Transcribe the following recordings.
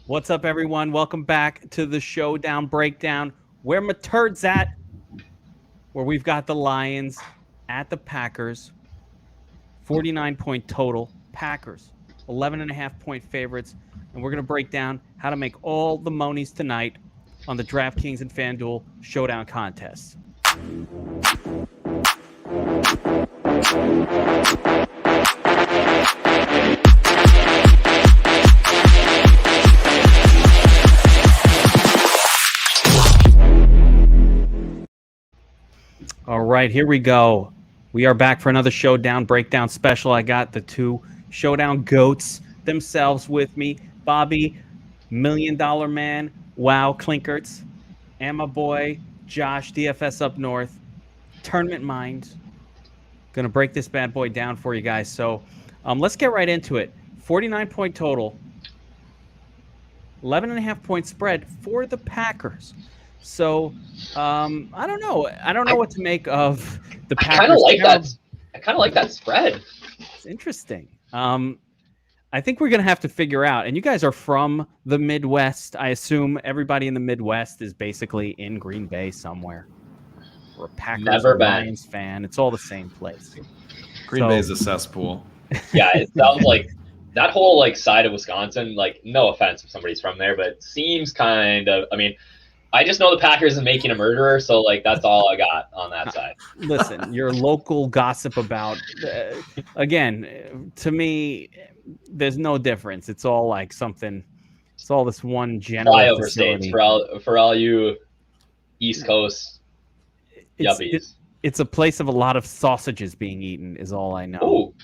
What's up, everyone? Welcome back to the Showdown Breakdown. Where My Turds At, where we've got the Lions at the Packers. 49-point total. Packers, 11.5-point favorites. And we're going to break down how to make all the monies tonight on the Draftkings and Fanduel Showdown contest. All right, here we go. We are back for another Showdown Breakdown special. I got the two Showdown goats themselves with me. Bobby, $1 Million Man, Wow, Clinkerts, and my boy, Josh, DFS Up North, Tournament Mind. Going to break this bad boy down for you guys. So let's get right into it. 49-point total, 11.5-point spread for the Packers. So I don't know. I don't know what to make of the Packers. I kind of like that. I kind of like that spread. It's interesting. I think we're going to have to figure out, and you guys are from the Midwest. I assume everybody in the Midwest is basically in Green Bay somewhere. Or a Packers or Lions fan. It's all the same place. Green Bay is a cesspool. Yeah, it sounds like that whole side of Wisconsin, no offense if somebody's from there, but it seems kind of, I just know the Packers is making a murderer, so that's all I got on that side. Listen, your local gossip about, again, to me, there's no difference. It's all something. It's all this one general flyover states for all you East Coast yuppies. It's a place of a lot of sausages being eaten, is all I know. Oh,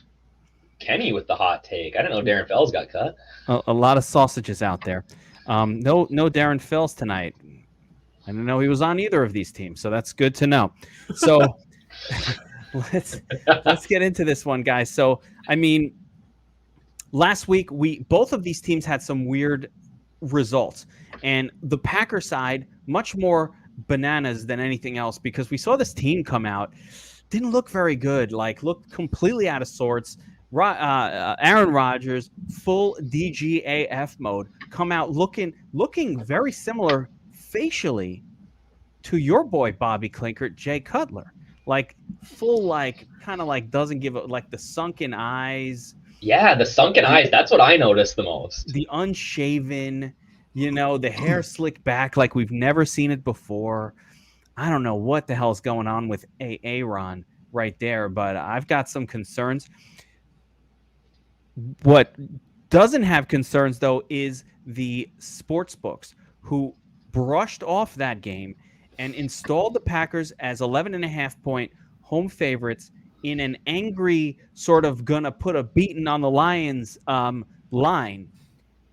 Kenny with the hot take. I didn't know Darren Fells got cut. A lot of sausages out there. No Darren Fells tonight. I didn't know he was on either of these teams, so that's good to know. So let's get into this one, guys. So last week both of these teams had some weird results, and the Packer side much more bananas than anything else because we saw this team come out, didn't look very good, looked completely out of sorts. Aaron Rodgers, full DGAF mode, come out looking very similar facially to your boy Bobby Clinkert, Jay Cutler, full kind of doesn't give a the sunken eyes. Yeah, the sunken eyes. That's what I noticed the most. The unshaven, the hair slicked back like we've never seen it before. I don't know what the hell is going on with Aaron right there, but I've got some concerns. What doesn't have concerns though is the sports books who brushed off that game and installed the Packers as 11.5-point home favorites in an angry sort of gonna put a beating on the Lions line.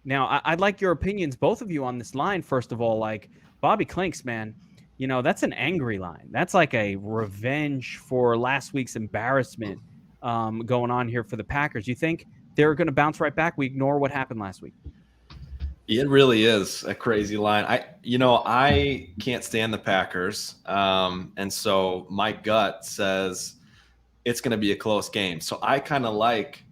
Now, I'd like your opinions, both of you, on this line. First of all, Bobby Clinks, man, that's an angry line. That's like a revenge for last week's embarrassment going on here for the Packers. You think they're going to bounce right back? We ignore what happened last week. It really is a crazy line. I can't stand the Packers. And so my gut says it's going to be a close game. So I kind of like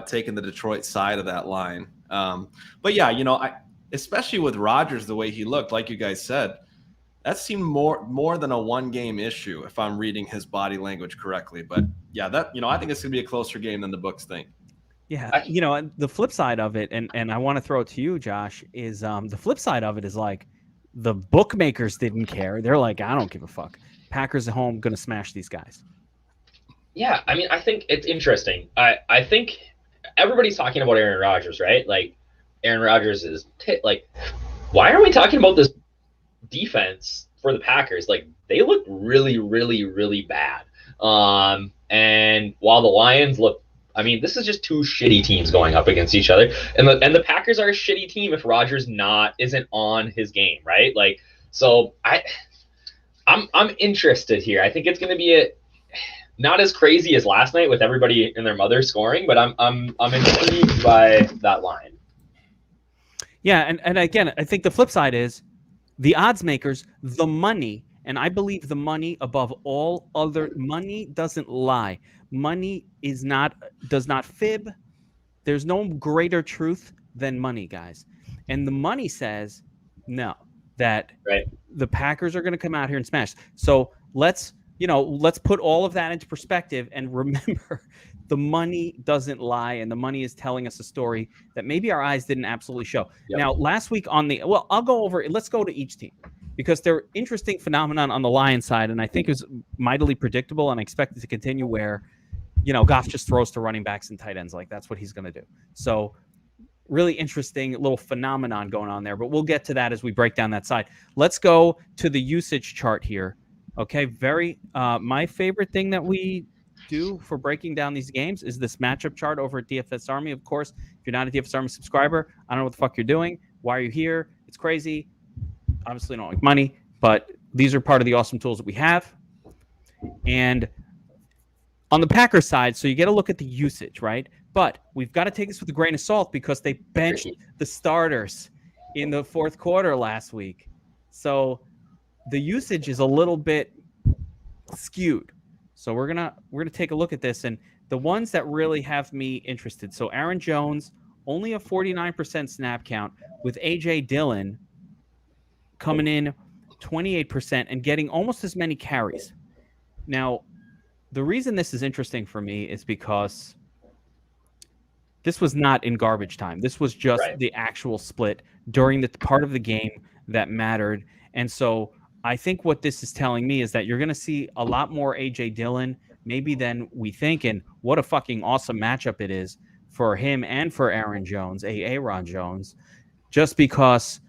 taking the Detroit side of that line. But yeah, especially with Rodgers, the way he looked, like you guys said, that seemed more than a one-game issue, if I'm reading his body language correctly. But yeah, I think it's going to be a closer game than the books think. Yeah, the flip side of it, and I want to throw it to you, Josh, is the flip side of it is the bookmakers didn't care. They're I don't give a fuck. Packers at home, going to smash these guys. Yeah, I think it's interesting. I think everybody's talking about Aaron Rodgers, right? Aaron Rodgers is why are we talking about this defense for the Packers? They look really, really, really bad. And while the Lions look, this is just two shitty teams going up against each other, and the Packers are a shitty team if Rodgers isn't on his game, right? So I'm interested here. I think it's going to be not as crazy as last night with everybody and their mother scoring, but I'm intrigued by that line. Yeah, and again, I think the flip side is the odds makers, the money, and I believe the money above all other money doesn't lie. Money does not fib. There's no greater truth than money, guys. And the money says no, that Right. the Packers are going to come out here and smash. So let's put all of that into perspective and remember the money doesn't lie, and the money is telling us a story that maybe our eyes didn't absolutely show. Yep. Now, last week I'll go over, let's go to each team because they're interesting phenomenon on the Lions side, and I think is mightily predictable, and I expect it to continue where, Goff just throws to running backs and tight ends. Like that's what he's going to do. So really interesting little phenomenon going on there, but we'll get to that as we break down that side. Let's go to the usage chart here. Okay, my favorite thing that we do for breaking down these games is this matchup chart over at DFS Army. Of course, if you're not a DFS Army subscriber, I don't know what the fuck you're doing. Why are you here? It's crazy. Obviously, don't like money, but these are part of the awesome tools that we have. And on the Packers side, so you get a look at the usage, right? But we've got to take this with a grain of salt because they benched the starters in the fourth quarter last week. So the usage is a little bit skewed. So we're gonna take a look at this, and the ones that really have me interested. So Aaron Jones, only a 49% snap count, with A.J. Dillon coming in 28% and getting almost as many carries. Now, the reason this is interesting for me is because this was not in garbage time. This was just the actual split during the part of the game that mattered. And so I think what this is telling me is that you're going to see a lot more A.J. Dillon maybe than we think. And what a fucking awesome matchup it is for him and for Aaron Jones, Aaron Jones, just because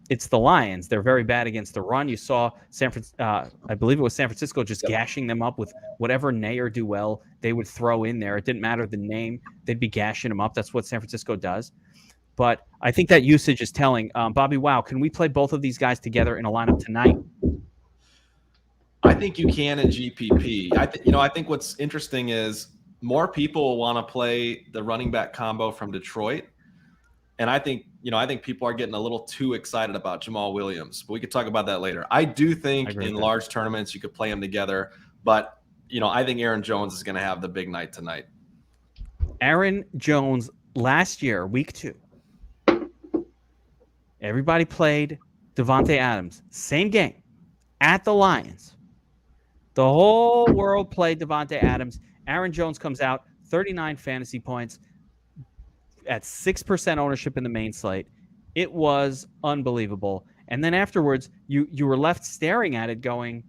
it's the Lions. They're very bad against the run. You saw I believe it was San Francisco just gashing them up with whatever nay or do well they would throw in there. It didn't matter the name. They'd be gashing them up. That's what San Francisco does. But I think that usage is telling. Bobbywow, can we play both of these guys together in a lineup tonight? I think you can in GPP. I think what's interesting is more people will want to play the running back combo from Detroit. And I think people are getting a little too excited about Jamal Williams, but we could talk about that later. I do think in large tournaments you could play them together, but I think Aaron Jones is going to have the big night tonight. Aaron Jones last year, week 2. Everybody played Devante Adams, same game at the Lions. The whole world played Devante Adams. Aaron Jones comes out, 39 fantasy points at 6% ownership in the main slate. It was unbelievable. And then afterwards, you were left staring at it going,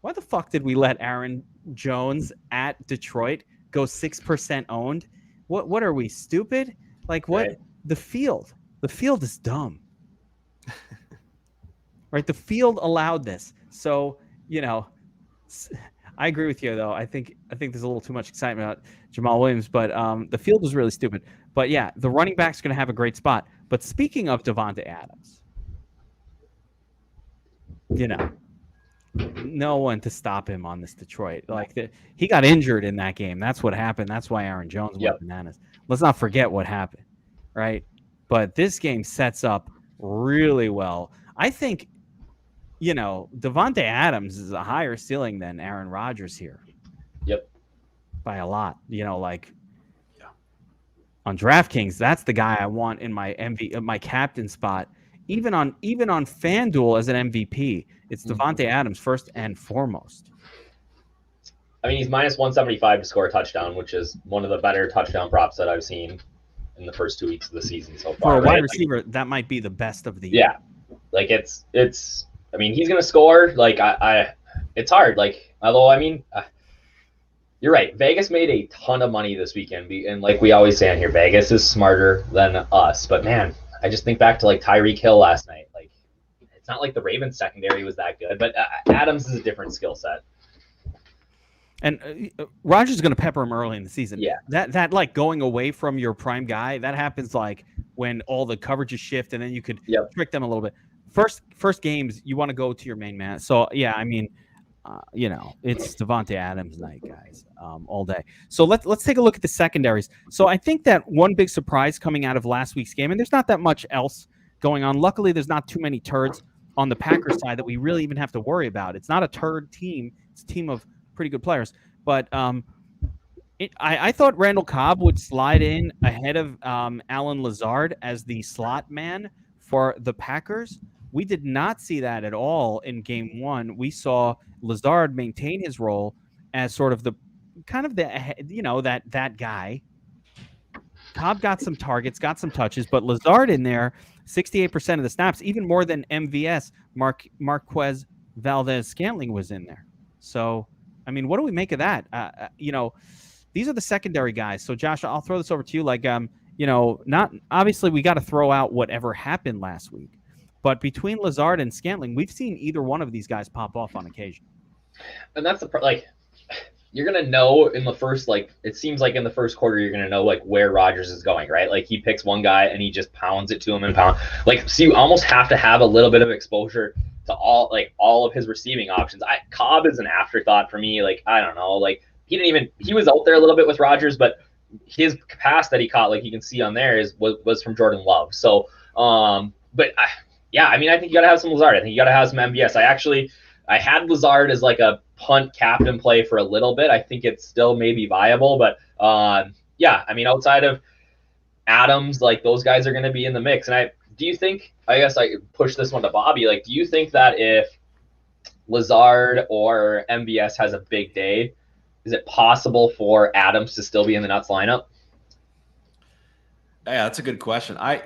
why the fuck did we let Aaron Jones at Detroit go 6% owned? What are we, stupid? Like what? Right. The field is dumb. Right? The field allowed this. So, I agree with you though. I think there's a little too much excitement about Jamal Williams, but the field was really stupid. But yeah, the running back's going to have a great spot. But speaking of Devante Adams, no one to stop him on this Detroit. He got injured in that game. That's what happened. That's why Aaron Jones went bananas. Let's not forget what happened, right? But this game sets up really well. I think, Devante Adams is a higher ceiling than Aaron Rodgers here. Yep. By a lot. On DraftKings, that's the guy I want in my my captain spot. Even on FanDuel as an MVP, it's Devante Adams first and foremost. I mean, he's minus 175 to score a touchdown, which is one of the better touchdown props that I've seen in the first 2 weeks of the season so far. For a wide receiver, that might be the best of the year. Yeah, it's. I mean, he's gonna score. It's hard. You're right. Vegas made a ton of money this weekend, and like we always say on here, Vegas is smarter than us. But man, I just think back to Tyreek Hill last night. It's not like the Ravens secondary was that good, but Adams is a different skill set. And Rodgers is going to pepper him early in the season. Yeah, that going away from your prime guy, that happens when all the coverages shift, and then you could trick them a little bit. First games, you want to go to your main man. So yeah, I mean. It's Devante Adams night, guys, all day. So let's take a look at the secondaries. So I think that one big surprise coming out of last week's game, and there's not that much else going on. Luckily, there's not too many turds on the Packers side that we really even have to worry about. It's not a turd team. It's a team of pretty good players. But I thought Randall Cobb would slide in ahead of Alan Lazard as the slot man for the Packers. We did not see that at all in game one. We saw Lazard maintain his role as sort of the kind of the, that guy. Cobb got some targets, got some touches, but Lazard in there, 68% of the snaps, even more than MVS, Marquez Valdez-Scantling was in there. So, I mean, what do we make of that? These are the secondary guys. So, Josh, I'll throw this over to you. Like, not obviously we got to throw out whatever happened last week, but between Lazard and Scantling, we've seen either one of these guys pop off on occasion. And that's you're going to know in the first, it seems like in the first quarter, you're going to know, where Rodgers is going, right? Like, he picks one guy and he just pounds it to him and pound. So you almost have to have a little bit of exposure to all of his receiving options. Cobb is an afterthought for me. I don't know. He was out there a little bit with Rodgers, but his pass that he caught, you can see on there, was from Jordan Love. So, I think you got to have some Lazard. I think you got to have some MVS. I had Lazard as a punt captain play for a little bit. I think it's still maybe viable, but outside of Adams, those guys are going to be in the mix. And do you think, I guess I push this one to Bobby, do you think that if Lazard or MVS has a big day, is it possible for Adams to still be in the Nuts lineup? Yeah, that's a good question. I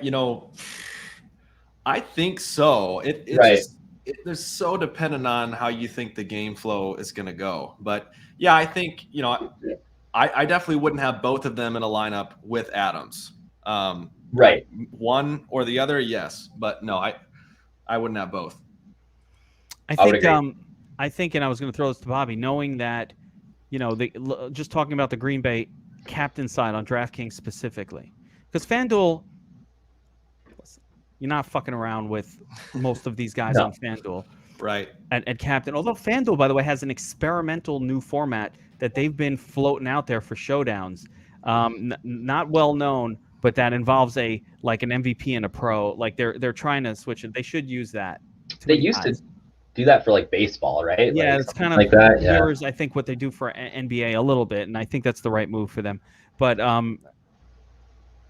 think so. Right. There's so dependent on how you think the game flow is going to go. But yeah, I think, I definitely wouldn't have both of them in a lineup with Adams. Right. One or the other, yes. But no, I wouldn't have both. I think, and I was going to throw this to Bobby, knowing that, just talking about the Green Bay captain side on DraftKings specifically, because FanDuel, you're not fucking around with most of these guys on FanDuel. Right. At captain. Although FanDuel, by the way, has an experimental new format that they've been floating out there for showdowns. Not well known, but that involves an MVP and a pro. They're trying to switch it. They should use that. They used to do that for baseball, right? Yeah, it's kind of like that. Mirrors, I think, what they do for NBA a little bit, and I think that's the right move for them. But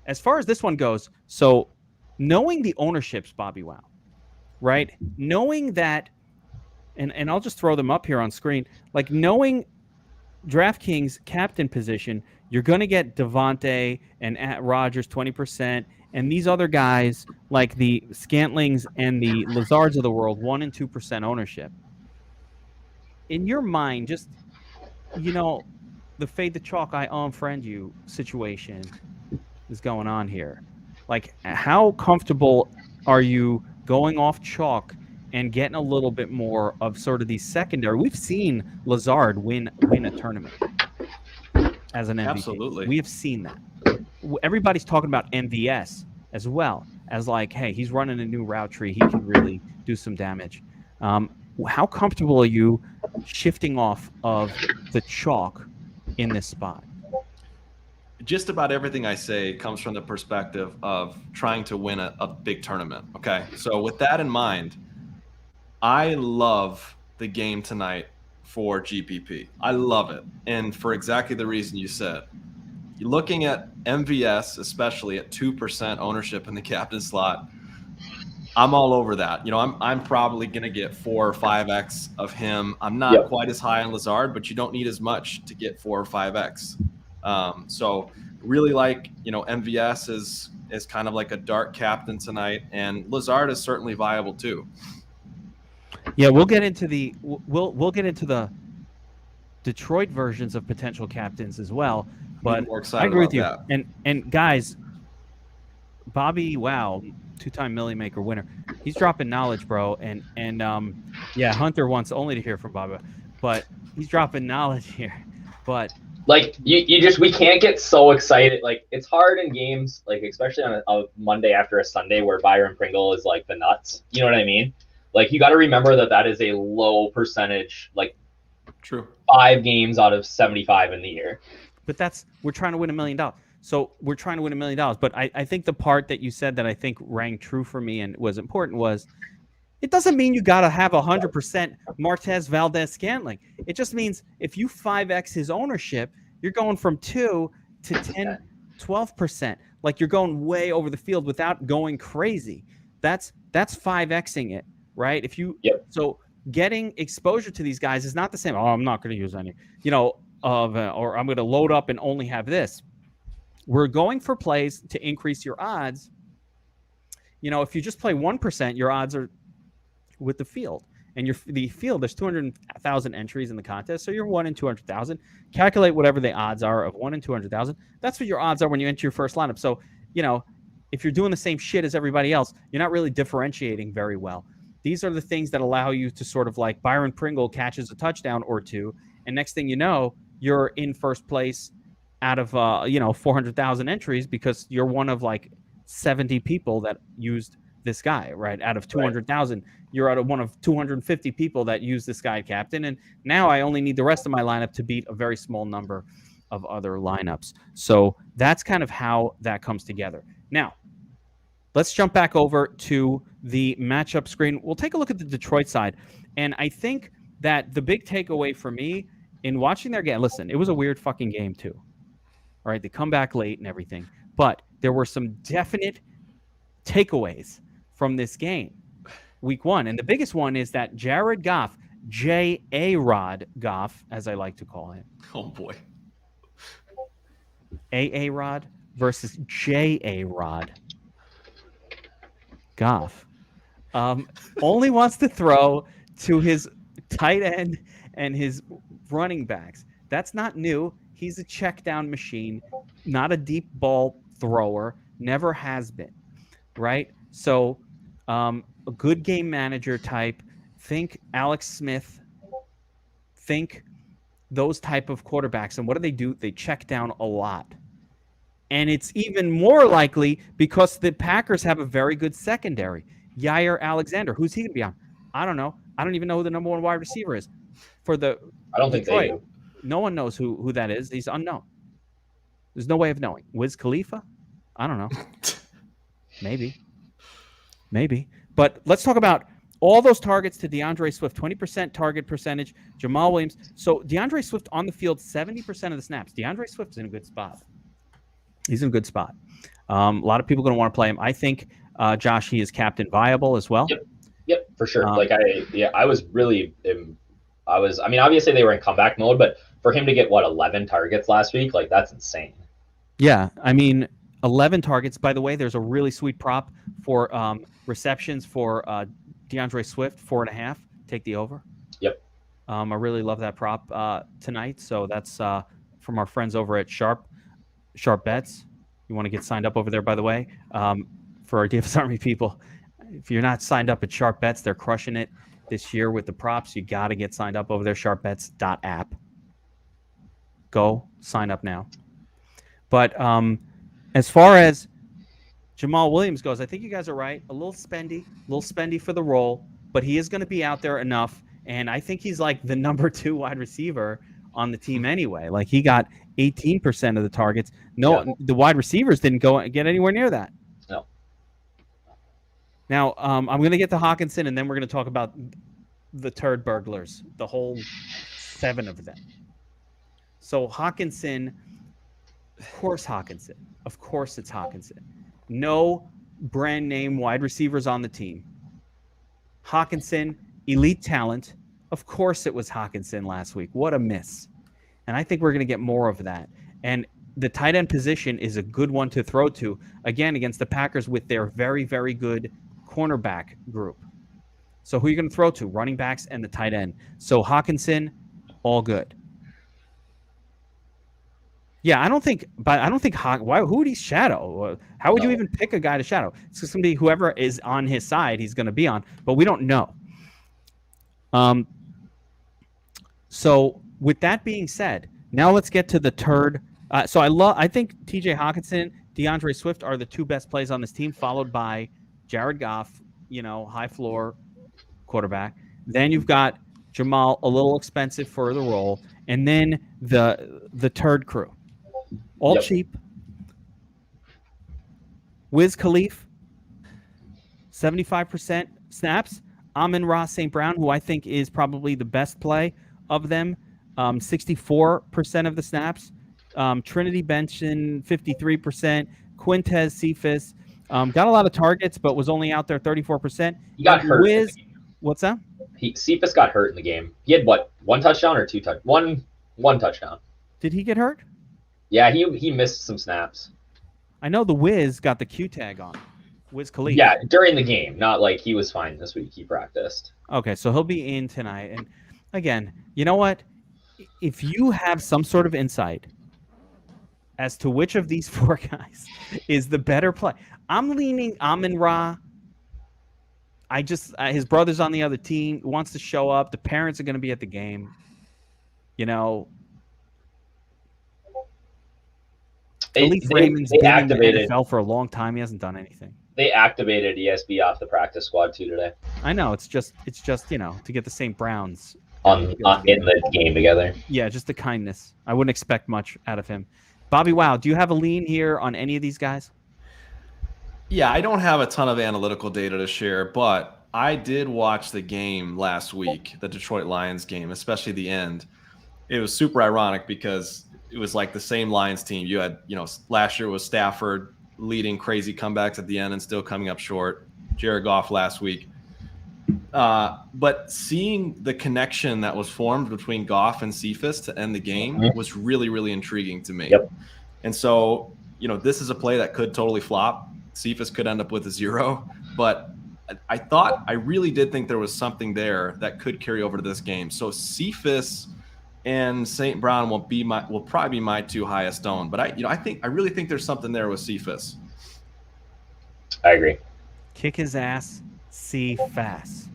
as far as this one goes, so knowing the ownerships, Bobbywow, right? Knowing that, and I'll just throw them up here on screen, knowing DraftKings captain position, you're going to get Devante and at Rodgers 20%, and these other guys like the Scantlings and the Lazards of the world 1% and 2% ownership. In your mind, just the fade the chalk, I unfriend you situation is going on here. How comfortable are you going off chalk and getting a little bit more of sort of these secondary? We've seen Lazard win a tournament as an MVP. Absolutely. We have seen that. Everybody's talking about MVS as well as hey, he's running a new route tree. He can really do some damage. How comfortable are you shifting off of the chalk in this spot? Just about everything I say comes from the perspective of trying to win a big tournament. Okay. So with that in mind, I love the game tonight for GPP. I love it. And for exactly the reason you said. You're looking at MVS, especially at 2% ownership in the captain slot. I'm all over that. I'm probably going to get 4 or 5x of him. I'm not quite as high on Lazard, but you don't need as much to get 4 or 5x. So really MVS is kind of like a dark captain tonight, and Lazard is certainly viable too. Yeah, we'll get into the Detroit versions of potential captains as well. But I agree with you. That. And guys, Bobbywow, 2-time Millie Maker winner, he's dropping knowledge, bro. And Hunter wants only to hear from Bobby, but he's dropping knowledge here. But we can't get so excited. It's hard in games, especially on a Monday after a Sunday where Byron Pringle is the nuts. You know what I mean? You got to remember that is a low percentage, true, 5 games out of 75 in the year. But we're trying to win $1 million. So we're trying to win $1 million. But I think the part that you said that I think rang true for me and was important was, it doesn't mean you got to have 100% Marquez Valdez Scantling. It just means if you 5x his ownership, you're going from 2 to 10, 12%. Like you're going way over the field without going crazy. That's 5xing it, right? If you so getting exposure to these guys is not the same. Oh, I'm not going to use any, or I'm going to load up and only have this. We're going for plays to increase your odds. If you just play 1%, your odds are with the field. And the field, there's 200,000 entries in the contest, so you're 1 in 200,000. Calculate whatever the odds are of 1 in 200,000. That's what your odds are when you enter your first lineup. So, if you're doing the same shit as everybody else, you're not really differentiating very well. These are the things that allow you to sort of like Byron Pringle catches a touchdown or two, and next thing you know, you're in first place out of 400,000 entries because you're one of like 70 people that used this guy, right? Out of 200,000, you're out of one of 250 people that use this guy captain. And now I only need the rest of my lineup to beat a very small number of other lineups. So that's kind of how that comes together. Now, let's jump back over to the matchup screen. We'll take a look at the Detroit side. And I think that the big takeaway for me in watching their game, listen, it was a weird fucking game too. All right, they come back late and everything. But there were some definite takeaways from this game, week 1. And the biggest one is that Jared Goff, J.A.Rod Goff, as I like to call him. Oh, boy. A.A.Rod versus J.A.Rod Goff. Only wants to throw to his tight end and his running backs. That's not new. He's a check down machine, not a deep ball thrower, never has been, right? So a good game manager type, think Alex Smith, think those type of quarterbacks. And what do? They check down a lot. And it's even more likely because the Packers have a very good secondary. Yair Alexander, who's he going to be on? I don't know. I don't even know who the number 1 wide receiver is for the I don't think they do. No one knows who that is. He's unknown. There's no way of knowing. Wiz Khalifa? I don't know. Maybe. But let's talk about all those targets to DeAndre Swift. 20% target percentage. Jamal Williams. So DeAndre Swift on the field, 70% of the snaps. DeAndre Swift's in a good spot. He's in a good spot. A lot of people are going to want to play him. I think, Josh, he is captain viable as well. Yep, for sure. Obviously they were in comeback mode, but for him to get 11 targets last week, like that's insane. Yeah, 11 targets. By the way, there's a really sweet prop for receptions for DeAndre Swift, 4.5. Take the over. Yep. I really love that prop tonight. So that's from our friends over at Sharp Bets. You want to get signed up over there, by the way, for our DFS Army people. If you're not signed up at Sharp Bets, they're crushing it this year with the props. You got to get signed up over there, sharpbets.app. Go sign up now. But as far as Jamal Williams goes, I think you guys are right. A little spendy for the role, but he is going to be out there enough. And I think he's like the number 2 wide receiver on the team anyway. Like he got 18% of the targets. The wide receivers didn't get anywhere near that. No. Now, I'm going to get to Hawkinson, and then we're going to talk about the turd burglars, the whole 7 of them. So Hawkinson, of course it's Hawkinson. No brand name wide receivers on the team. Hawkinson, elite talent. Of course it was Hawkinson last week. What a miss. And I think we're going to get more of that. And the tight end position is a good one to throw to, again, against the Packers with their very, very good cornerback group. So who are you going to throw to? Running backs and the tight end. So Hawkinson, all good. Yeah, I don't think who would he shadow? How would you even pick a guy to shadow? It's just going to be whoever is on his side he's going to be on, but we don't know. So with that being said, now let's get to the turd. I think TJ Hawkinson, DeAndre Swift are the 2 best plays on this team, followed by Jared Goff, high floor quarterback. Then you've got Jamal, a little expensive for the role, and then the turd crew, all cheap. Wiz Khalifa, 75% snaps. Amon-Ra St. Brown, who I think is probably the best play of them, 64% of the snaps. Trinity Benson, 53%. Quintez Cephas got a lot of targets, but was only out there 34%. He got And hurt. Wiz, what's that? Cephas got hurt in the game. He had what? One touchdown or one touchdown. Did he get hurt? Yeah, he missed some snaps. I know the Wiz got the Q tag on. Wiz Khalifa. Yeah, during the game, not like he was fine this week. He practiced. Okay, so he'll be in tonight. And again, you know what? If you have some sort of insight as to which of these 4 guys is the better play, I'm leaning Amon-Ra. His brother's on the other team, wants to show up. The parents are going to be at the game. You know, Khalif Raymond's been in the NFL for a long time. He hasn't done anything. They activated ESB off the practice squad too today. I know it's just to get the St. Browns in the game together. Yeah, just the kindness. I wouldn't expect much out of him. Bobbywow, do you have a lean here on any of these guys? Yeah, I don't have a ton of analytical data to share, but I did watch the game last week, the Detroit Lions game, especially the end. It was super ironic because it was like the same Lions team. You had, last year was Stafford leading crazy comebacks at the end and still coming up short. Jared Goff last week. But seeing the connection that was formed between Goff and Cephas to end the game was really, really intriguing to me. Yep. And so, this is a play that could totally flop. Cephas could end up with a 0, but I really did think there was something there that could carry over to this game. So Cephas and St. Brown will probably be my 2 highest owned. But I really think there's something there with Cephas. I agree. Kick his ass, Cephas.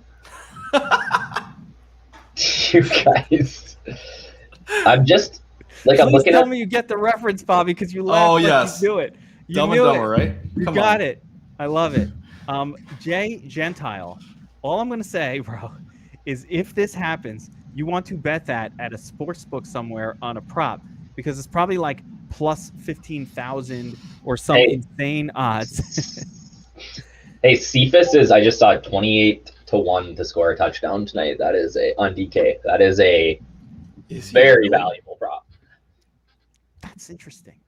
You guys, I'm just like I'm looking tell at. me you get the reference, Bobby, because you laugh. Oh yes, you do it. You Dumb knew and Dumber, it. right? You Come got on. it. I love it. Jay Gentile. All I'm gonna say, bro, is if this happens, you want to bet that at a sports book somewhere on a prop because it's probably like plus 15,000 or some insane odds. Hey, Cephas is. I just saw 28-1 to score a touchdown tonight. That is on DK. That is a very valuable prop. That's interesting,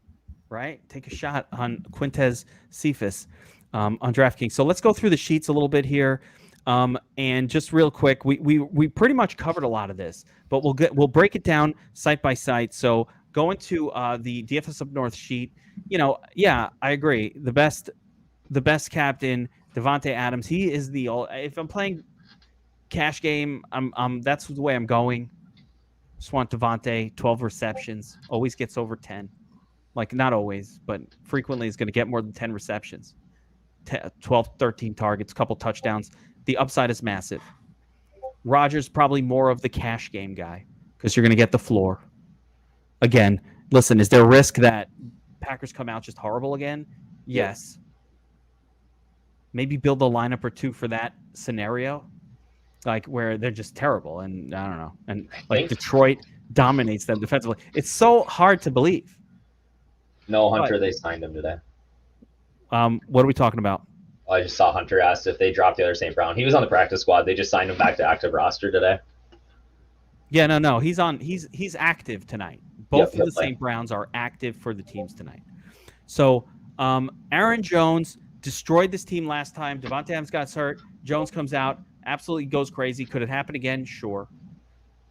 right? Take a shot on Quintez Cephas on DraftKings. So let's go through the sheets a little bit here, and just real quick, we pretty much covered a lot of this, but we'll break it down site by site. So going to the DFSupNORTH sheet, I agree. The best captain, Devante Adams. He is if I'm playing cash game, that's the way I'm going. Just want Devante, 12 receptions, always gets over 10. Like not always, but frequently is going to get more than 10 receptions. 12, 13 targets, couple touchdowns. The upside is massive. Rodgers probably more of the cash game guy because you're going to get the floor. Again, listen, is there a risk that Packers come out just horrible again? Yes. Maybe build a lineup or 2 for that scenario, like where they're just terrible. And I don't know. And like Detroit dominates them defensively. It's so hard to believe. No, Hunter, they signed him today. What are we talking about? I just saw Hunter asked if they dropped the other St. Brown. He was on the practice squad. They just signed him back to active roster today. Yeah, no. He's active tonight. Both of the St. Browns are active for the teams tonight. So Aaron Jones destroyed this team last time. Devante Adams got hurt. Jones comes out, absolutely goes crazy. Could it happen again? Sure.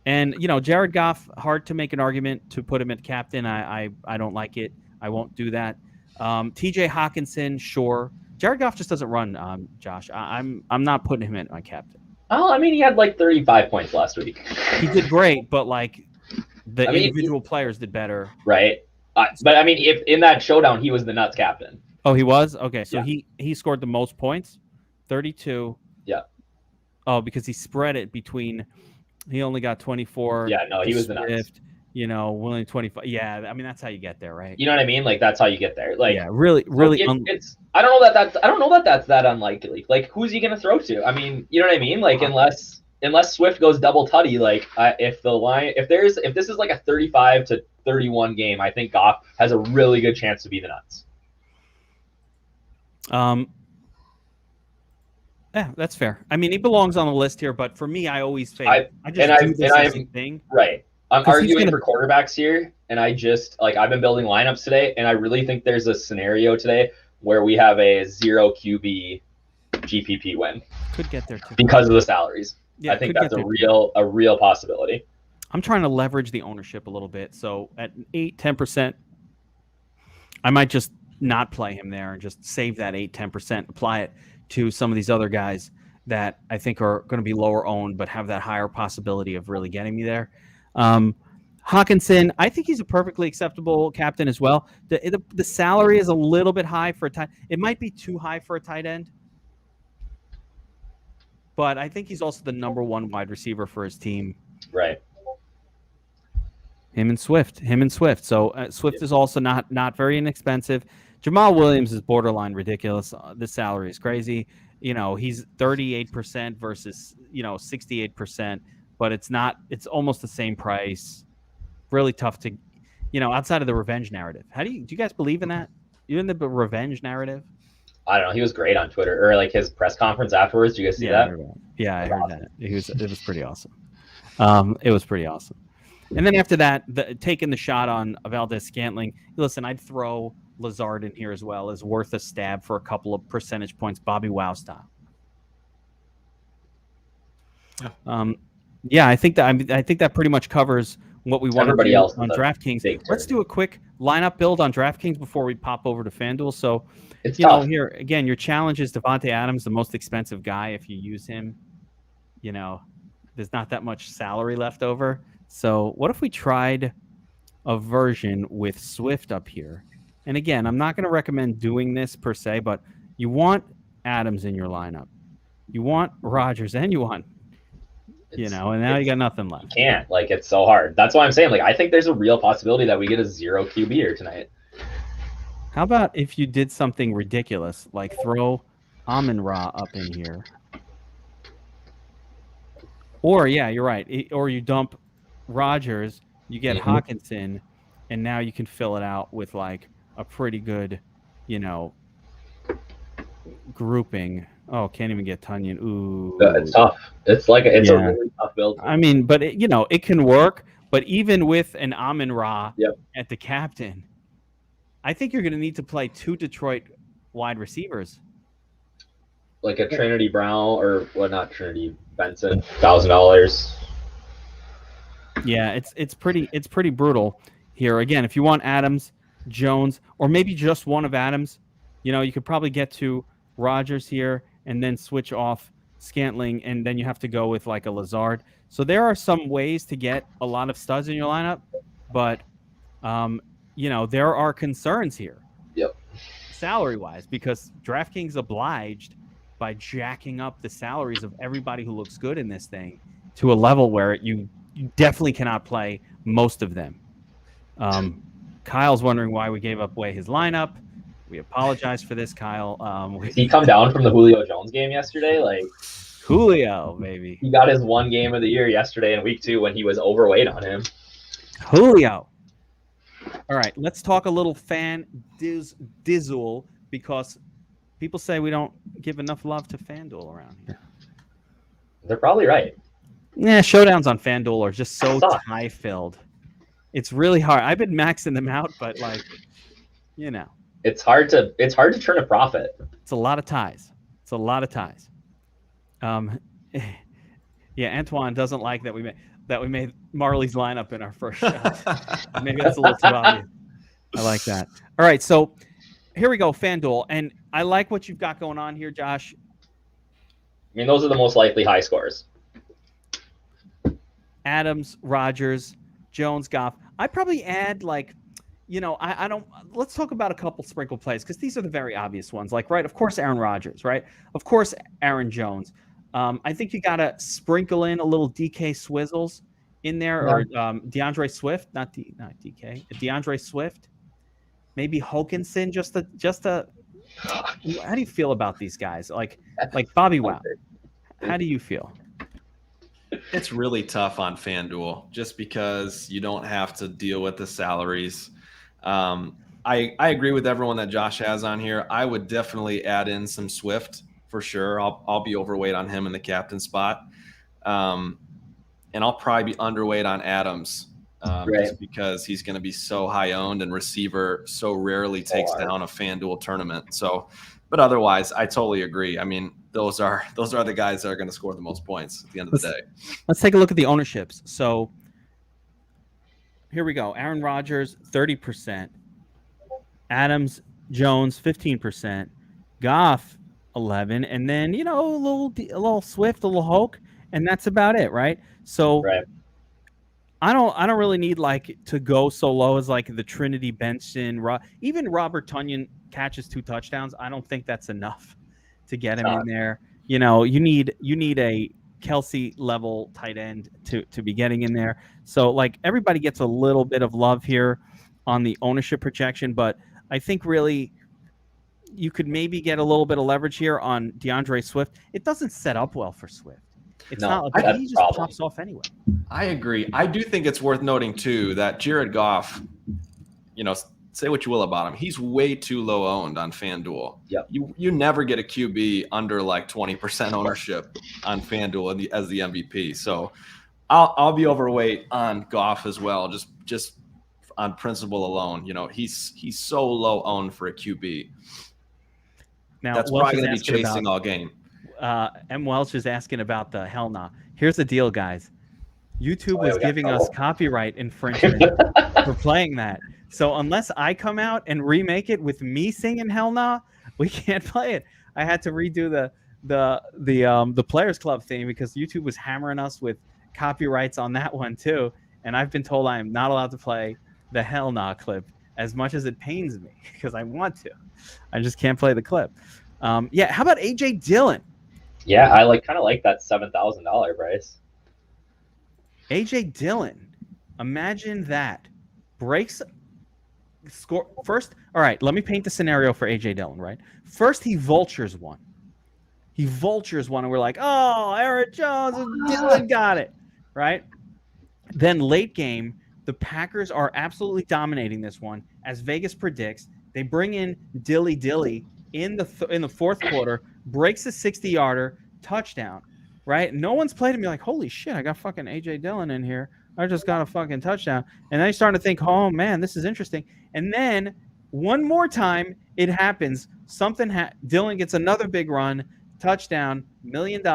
And, Jared Goff, hard to make an argument to put him at captain. I don't like it. I won't do that. TJ Hawkinson, sure. Jared Goff just doesn't run, Josh. I'm not putting him at my captain. Oh, I mean, he had like 35 points last week. He did great, but like the individual players did better. Right. But I mean, if in that showdown, he was the nuts captain. Oh, he was? Okay, so he scored the most points, 32. Yeah. Oh, because he spread it between – he only got 24. Yeah, no, he was the nuts. Willing 25. Yeah, I mean, that's how you get there, right? You know what I mean? Like, that's how you get there. Like, yeah, really. I don't know that that's that unlikely. Like, who's he going to throw to? I mean, you know what I mean? Like, unless Swift goes double tutty, like, if this is like a 35-31 game, I think Goff has a really good chance to be the nuts. Yeah, that's fair. I mean, he belongs on the list here, but for me, I always say I just do this same thing. Right. I'm arguing for quarterbacks here. and I just I've been building lineups today, and I really think there's a scenario today where we have a 0 QB GPP win. Could get there too because of the salaries. Yeah, I think that's a real possibility. I'm trying to leverage the ownership a little bit. So at 8-10%, I might just not play him there and just save that 8-10%, apply it to some of these other guys that I think are going to be lower owned but have that higher possibility of really getting me there. Hawkinson, I think he's a perfectly acceptable captain as well. The salary is a little bit high for a tight. It might be too high for a tight end, but I think he's also the number one wide receiver for his team. Right. Him and Swift. So Swift is also not very inexpensive. Jamal Williams is borderline ridiculous. This salary is crazy. He's 38% versus 68%, but it's almost the same price. Really tough to, outside of the revenge narrative. Do you guys believe in that? You in the revenge narrative? I don't know. He was great on Twitter, or his press conference afterwards. Did you guys see that? I heard that. It was pretty awesome. It was pretty awesome. And then after that, taking the shot on Valdez-Scantling, listen, I'd throw Lazard in here as well as worth a stab for a couple of percentage points, Bobbywow style. I think that pretty much covers what we want to do on DraftKings. Let's do a quick lineup build on DraftKings before we pop over to FanDuel. So, here again, your challenge is Devante Adams, the most expensive guy. If you use him, there's not that much salary left over. So what if we tried a version with Swift up here? And again, I'm not going to recommend doing this per se, but you want Adams in your lineup. You want Rodgers, and you want, and now you got nothing left. You can't. It's so hard. That's why I'm saying, I think there's a real possibility that we get a 0 QB here tonight. How about if you did something ridiculous, like throw Amon-Ra up in here? Or, you're right. Or you dump Rodgers, you get Hawkinson, and now you can fill it out with a pretty good, grouping. Oh, can't even get Tunyon. Ooh, it's tough. It's a really tough build. I mean, but it can work. But even with an Amon-Ra at the captain, I think you're going to need to play 2 Detroit wide receivers, like a Trinity Brown not Trinity Benson, $1,000. Yeah, it's pretty brutal here. Again, if you want Adams, Jones, or maybe just one of Adams, you could probably get to Rodgers here and then switch off Scantling, and then you have to go with a Lazard. So there are some ways to get a lot of studs in your lineup, but there are concerns here. Yep. Salary-wise, because DraftKings obliged by jacking up the salaries of everybody who looks good in this thing to a level where you definitely cannot play most of them. Kyle's wondering why we gave away his lineup. We apologize for this, Kyle. Did he come down from the Julio Jones game yesterday? Julio, baby. He got his one game of the year yesterday in week 2 when he was overweight on him. Julio. All right, let's talk a little FanDuel because people say we don't give enough love to FanDuel around here. They're probably right. Yeah, showdowns on FanDuel are just so tie-filled. It's really hard. I've been maxing them out, but it's hard to turn a profit. It's a lot of ties. Antoine doesn't like that we made Marley's lineup in our first shot. Maybe that's a little too obvious. I like that. All right, so here we go, FanDuel, and I like what you've got going on here, Josh. I mean, those are the most likely high scores. Adams, Rodgers, Jones, Goff. I'd probably add I don't. Let's talk about a couple sprinkle plays because these are the very obvious ones. Of course, Aaron Rodgers, right? Of course, Aaron Jones. I think you gotta sprinkle in a little DK Swizzles in there, or DeAndre Swift, not DK, DeAndre Swift. Maybe Hawkinson. Just a. How do you feel about these guys? Like Bobbywow. How do you feel? It's really tough on FanDuel just because you don't have to deal with the salaries. I agree with everyone that Josh has on here. I would definitely add in some Swift for sure. I'll be overweight on him in the captain spot. And I'll probably be underweight on Adams just because he's going to be so high owned and receiver so rarely takes down a FanDuel tournament. So, but otherwise, I totally agree. I mean, those are the guys that are going to score the most points at the end of the day. Let's take a look at the ownerships. So here we go. Aaron Rodgers, 30%. Adams, Jones, 15%. Goff, 11%. And then, a little Swift, a little Hoke, and that's about it, right? So I don't really need to go so low as the Trinity Benson. Even Robert Tonyan catches 2 touchdowns. I don't think that's enough to get him in there. You need a Kelsey level tight end to be getting in there. So everybody gets a little bit of love here on the ownership projection, but I think really you could maybe get a little bit of leverage here on DeAndre Swift. It doesn't set up well for Swift. It's not like he just pops off anyway. I agree. I do think it's worth noting too that Jared Goff, say what you will about him, he's way too low owned on FanDuel. Yep. You never get a QB under 20% ownership on FanDuel as the MVP. So I'll be overweight on Goff as well, just on principle alone. He's so low owned for a QB. Now that's probably going to be chasing all game. M. Welch is asking about the hell nah. Here's the deal, guys. YouTube was giving us copyright infringement for playing that. So unless I come out and remake it with me singing hell nah, we can't play it. I had to redo the Players Club theme because YouTube was hammering us with copyrights on that one too. And I've been told I am not allowed to play the hell nah clip as much as it pains me because I want to. I just can't play the clip. How about AJ Dillon? Yeah, I kind of like that $7,000 price. AJ Dillon, imagine that. Breaks score first. All right, let me paint the scenario for AJ Dillon, right? First, he vultures one. And we're like, oh, Aaron Jones and Dillon got it, right? Then late game, the Packers are absolutely dominating this one, as Vegas predicts. They bring in Dilly in the fourth quarter, breaks a 60-yarder, touchdown, right? No one's played him. You're like, holy shit, I got fucking AJ Dillon in here. I just got a fucking touchdown. And then you're starting to think, oh, man, this is interesting. And then one more time, it happens. Dillon gets another big run, touchdown, $1 million,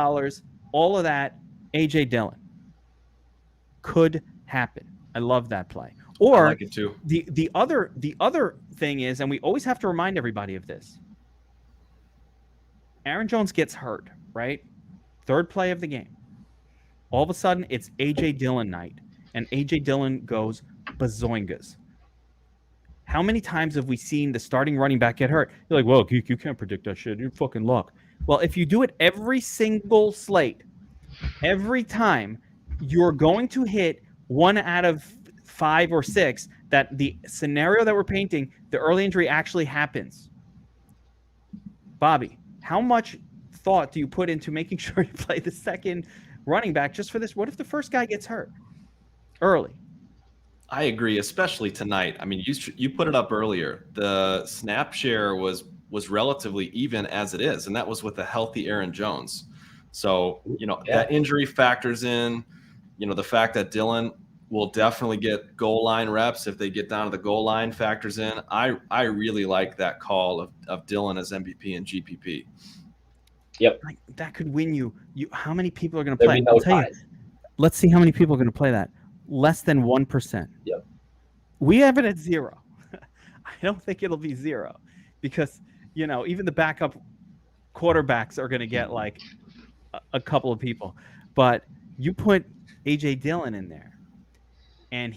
all of that, AJ Dillon. Could happen. I love that play. Or I like it too. The other thing is, and we always have to remind everybody of this, Aaron Jones gets hurt, right? Third play of the game. All of a sudden, it's AJ Dillon night, and AJ Dillon goes bazoingas. How many times have we seen the starting running back get hurt? You're like, well, Geek, you can't predict that shit. You're fucking luck. Well, if you do it every single slate, every time, you're going to hit 1 out of 5 or 6 that the scenario that we're painting, the early injury actually happens. Bobby, how much thought do you put into making sure you play the second running back just for this? What if the first guy gets hurt early? I agree, especially tonight. I mean, you put it up earlier. The snap share was relatively even as it is, and that was with a healthy Aaron Jones. So, that injury factors in, the fact that Dillon will definitely get goal line reps if they get down to the goal line factors in. I really like that call of Dillon as MVP and GPP. Yep. That could win you. How many people are going to play? No ties. Let's see how many people are going to play that. Less than 1%. Yep. We have it at 0. I don't think it'll be 0 because, even the backup quarterbacks are going to get like a couple of people. But you put AJ Dillon in there and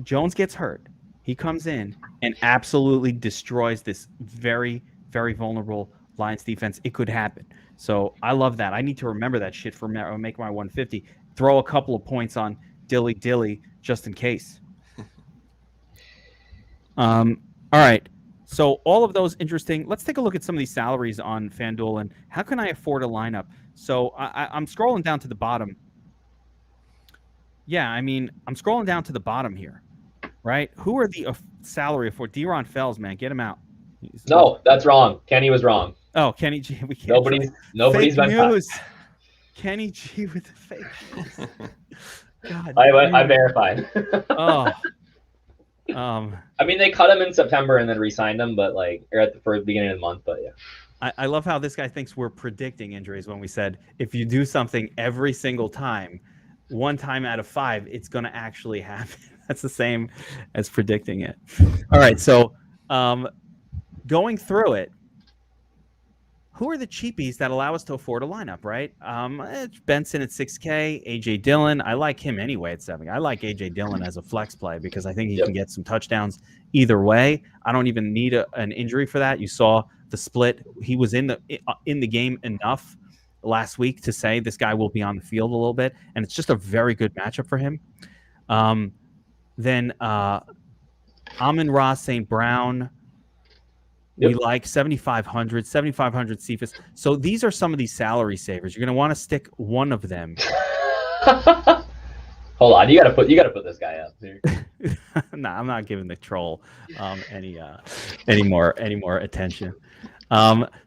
Jones gets hurt. He comes in and absolutely destroys this very, very vulnerable Lions defense. It could happen. So I love that. I need to remember that shit for make my 150. Throw a couple of points on Dilly just in case. All right. So all of those interesting. Let's take a look at some of these salaries on FanDuel and how can I afford a lineup? So I'm scrolling down to the bottom. Yeah, I mean, I'm scrolling down to the bottom here, right? Who are the salary for Deron Fells, man? Get him out. No, that's wrong. Kenny was wrong. Oh, Kenny G. We can't. Nobody's fake been news. Kenny G with the fake news. God. I verified. Oh. I mean, they cut him in September and then re-signed him, but like, or at the first beginning of the month. But yeah, I love how this guy thinks we're predicting injuries when we said if you do something every single time, 1 time out of 5, it's going to actually happen. That's the same as predicting it. All right, so going through it, who are the cheapies that allow us to afford a lineup, right? It's Benson at 6K, AJ Dillon. I like him anyway at 7. I like AJ Dillon as a flex play because I think he can get some touchdowns either way. I don't even need an injury for that. You saw the split. He was in the game enough last week to say this guy will be on the field a little bit, and it's just a very good matchup for him. Then Amon-Ra St. Brown. We like 7,500 Cephas. So these are some of these salary savers. You're going to want to stick one of them. Hold on, you gotta put this guy up here. No, I'm not giving the troll any more attention.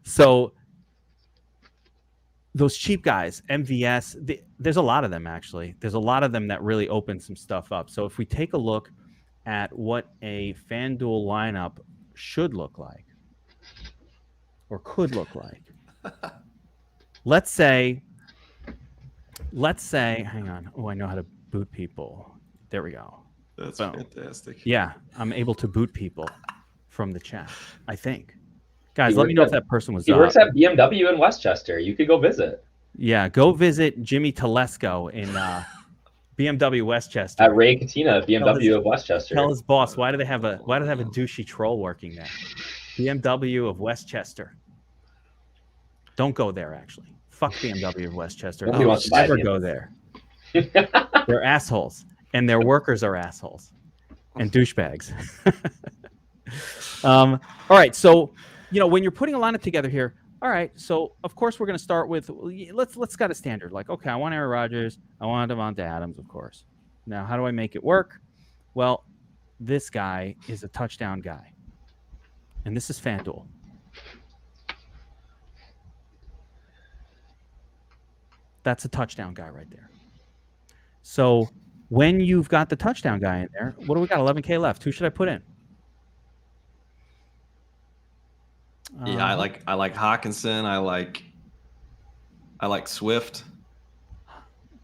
So those cheap guys, MVS, there's a lot of them actually. There's a lot of them that really open some stuff up. So if we take a look at what a FanDuel lineup should look like, or could look like. Let's say, hang on. Oh, I know how to boot people. There we go. That's fantastic. Yeah, I'm able to boot people from the chat, I think. Guys, let me know if that person was He works at BMW in Westchester. You could go visit. Yeah, go visit Jimmy Telesco in BMW Westchester. At Ray Katina, BMW of Westchester. Tell his boss, why do they have a douchey troll working there? BMW of Westchester. Don't go there, actually. Fuck BMW of Westchester. Nobody wants to never go there. They're assholes, and their workers are assholes and douchebags. All right, so when you're putting a lineup together here, all right, so of course we're going to start with let's got a standard like, okay, I want Aaron Rodgers, I want Devante Adams, of course. Now, how do I make it work? Well, this guy is a touchdown guy, and this is FanDuel. That's a touchdown guy right there. So when you've got the touchdown guy in there, what do we got? 11K left. Who should I put in? Yeah, I like Hawkinson. I like Swift.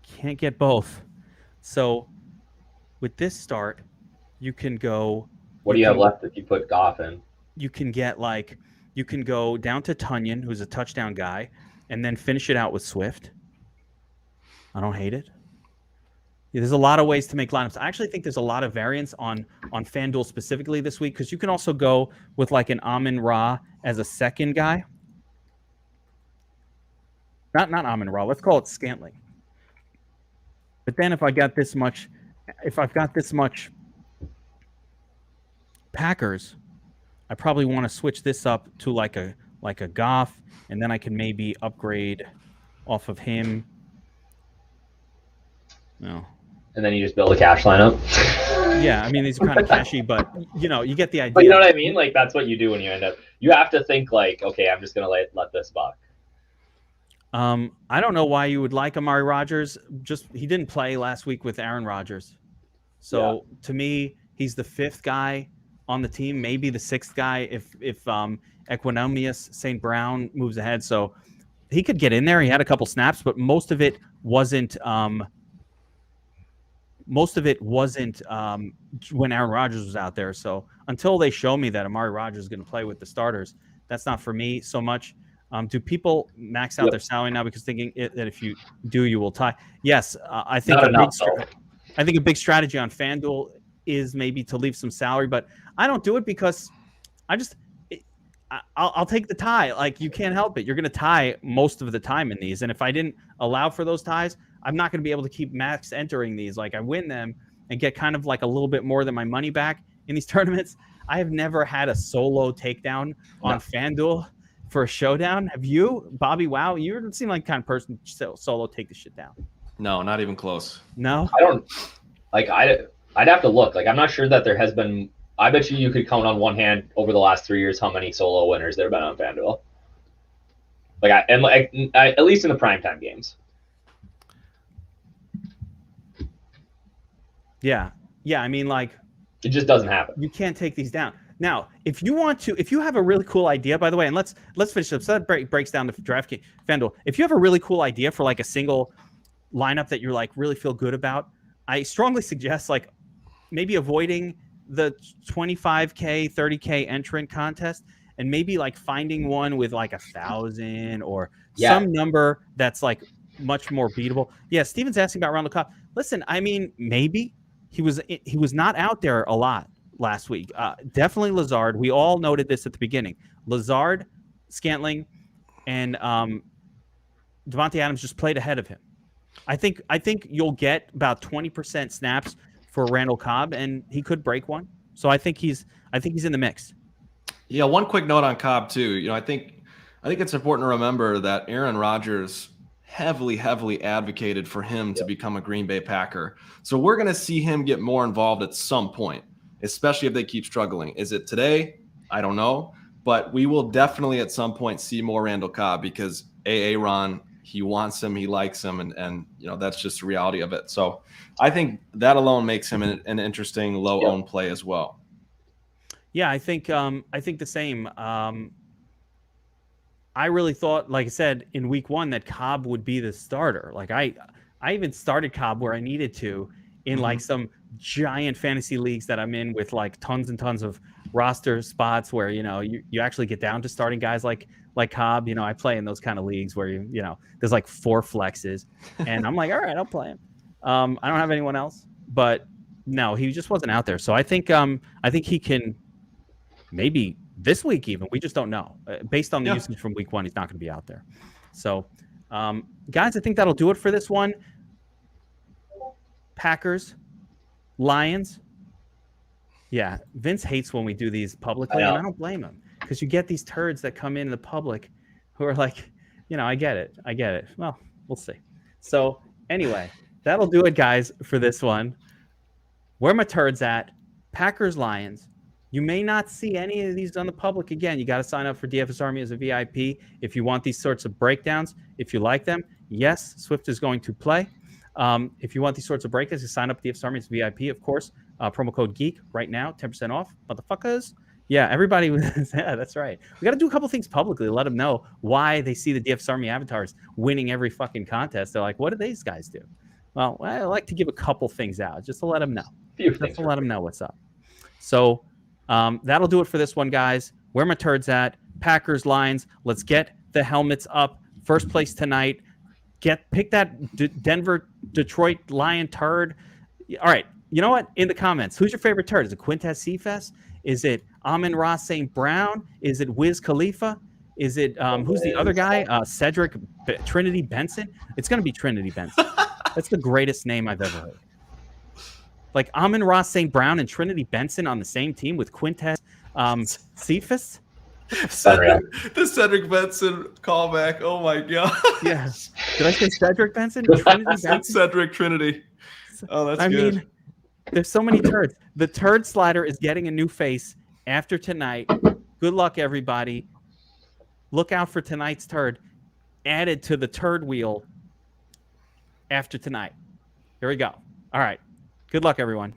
Can't get both. So with this start, you can go. What do you have left if you put Goff in? You can go down to Tunyon, who's a touchdown guy, and then finish it out with Swift. I don't hate it. Yeah, there's a lot of ways to make lineups. I actually think there's a lot of variance on FanDuel specifically this week because you can also go with like an Amon-Ra as a second guy. Not Amon-Ra. Let's call it Scantling. But then if I've got this much Packers, I probably want to switch this up to like a Goff, and then I can maybe upgrade off of him. No. And then you just build a cash lineup. Yeah, I mean these are kind of cashy, but you get the idea. But you know what I mean? Like that's what you do when you end up. You have to think like, okay, I'm just gonna let this buck. I don't know why you would like Amari Rodgers. Just he didn't play last week with Aaron Rodgers, so to me he's the 5th guy on the team, maybe the 6th guy if Equanimous St. Brown moves ahead. So he could get in there. He had a couple snaps, but most of it wasn't. When Aaron Rodgers was out there. So until they show me that Amari Rodgers is going to play with the starters, that's not for me so much. Do people max out their salary now because thinking that if you do, you will tie? Yes, I think a big strategy on FanDuel is maybe to leave some salary, but I don't do it because I'll take the tie. Like you can't help it. You're going to tie most of the time in these, and if I didn't allow for those ties, I'm not going to be able to keep max entering these. Like I win them and get kind of like a little bit more than my money back in these tournaments. I have never had a solo takedown on FanDuel for a showdown. Have you, Bobbywow? You seem like the kind of person to solo take the shit down. No, not even close. No, I don't. Like I'd have to look. Like I'm not sure that there has been. I bet you could count on one hand over the last 3 years how many solo winners there have been on FanDuel. At least in the primetime games. Yeah. I mean, like, it just doesn't happen. You can't take these down. Now, if you have a really cool idea, by the way, and let's finish up. So that breaks down the Draftkings FanDuel. If you have a really cool idea for like a single lineup that you're like really feel good about, I strongly suggest like maybe avoiding the 25K, 30K entrant contest, and maybe like finding one with like 1,000 or some number that's like much more beatable. Yeah, Steven's asking about Randall Cobb. Listen, I mean, maybe he was not out there a lot last week. Definitely Lazard. We all noted this at the beginning. Lazard, Scantling, and Devante Adams just played ahead of him. I think you'll get about 20% snaps for Randall Cobb, and he could break one. So I think he's in the mix. Yeah, one quick note on Cobb too. You know, I think it's important to remember that Aaron Rodgers heavily advocated for him to become a Green Bay Packer. So we're going to see him get more involved at some point, especially if they keep struggling. Is it today? I don't know, but we will definitely at some point see more Randall Cobb because Ron, he wants him, he likes him, and you know that's just the reality of it. So I think that alone makes him an interesting low-owned play as well. Yeah, I think the same. I really thought, like I said, in week 1 that Cobb would be the starter. Like I even started Cobb where I needed to in like some giant fantasy leagues that I'm in with like tons and tons of roster spots where, you know, you actually get down to starting guys like Cobb. You know, I play in those kind of leagues where you know, there's like 4 flexes and I'm like, all right, I'll play him. I don't have anyone else, but no, he just wasn't out there. So I think he can maybe this week even. We just don't know. Based on the usage from week 1, he's not going to be out there. So, guys, I think that'll do it for this one. Packers, Lions. Yeah, Vince hates when we do these publicly, and I don't blame him because you get these turds that come in the public who are like, you know, I get it. Well, we'll see. So anyway, that'll do it, guys, for this one. Where my turds at? Packers, Lions. You may not see any of these on the public again. You got to sign up for DFS Army as a VIP if you want these sorts of breakdowns. If you like them, yes, Swift is going to play. If you want these sorts of breakdowns, you sign up for DFS Army as a VIP, of course. Promo code Geek right now, 10% off. Motherfuckers. Yeah, everybody. Yeah, that's right. We got to do a couple things publicly. Let them know why they see the DFS Army avatars winning every fucking contest. They're like, what do these guys do? Well, I like to give a couple things out just to let them know. Just to let them know what's up. So that'll do it for this one, guys. Where my turds at? Packers, Lions. Let's get the helmets up. First place tonight. Pick that Denver, Detroit Lion turd. All right. You know what? In the comments, who's your favorite turd? Is it Quintez Cephas? Is it Amon-Ra St. Brown? Is it Wiz Khalifa? Is it who's the other guy? Cedric Trinity Benson? It's going to be Trinity Benson. That's the greatest name I've ever heard. Like Amon-Ra St. Brown and Trinity Benson on the same team with Quintez Cephas? The Cedric Benson callback. Oh my god. Yeah. Did I say Cedric Benson? Trinity Benson? Cedric Trinity. Oh, that's good. I mean, there's so many turds. The turd slider is getting a new face after tonight. Good luck, everybody. Look out for tonight's turd added to the turd wheel after tonight. Here we go. All right. Good luck, everyone.